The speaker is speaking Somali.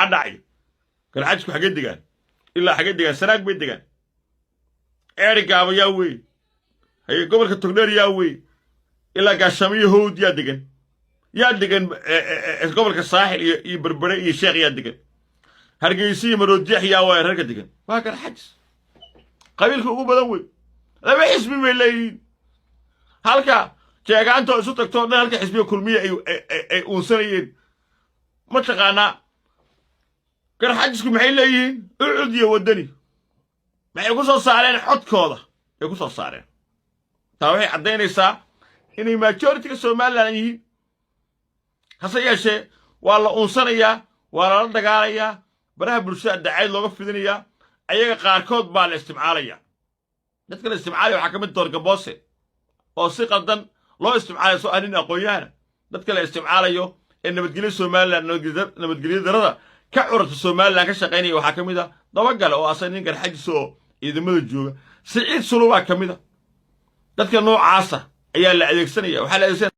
داعي كان حاجك حاجات دقان إلا حاجات دقان سراق بيت دقان إيريك أبو ياوي هي قبل كتقدر ياوي إلا قاشمية هود يا دقان يا دقان قبل كالساحل يبربري يشيخ يا دقان هرقيسي مرجح يا وين هرقا دقان ما كان حجز قبيلك أبو بدوي لا ما يحسبي ملايين هلكا jeegaanta isu tagto dalka xisbiga kulmiye ay uunsanayeen ma taqaana garxajisku maxay leeyihiin ucud iyo wadani maxay ku soo saareen xodkooda ay ku soo saareen taa waxay cadeynaysaa inay majority-ga Soomaaliland yihiin hase yeeshee waa la uunsanayaa waa la dagaalayaa baraha bulshada dacayad looga fidinayaa ayaga qaarkood baa la isticmaalayaa dadka la isticmaalaya waxaa ka mid doorka boose oo si qaldan loo isticmaalayo soo arin aqoonyahan dadka la isticmaalayo ee nabadgelyo Soomaaliland nabadgelyo darada ka curta Soomaaliland ka shaqeynaya waxa kamid ah dabagal oo asan nin garxajis oo ciidamada jooga Saciid Suluba kamid ah dadka noocaasa ayaa la adeegsanaya waxa la adeegsanaya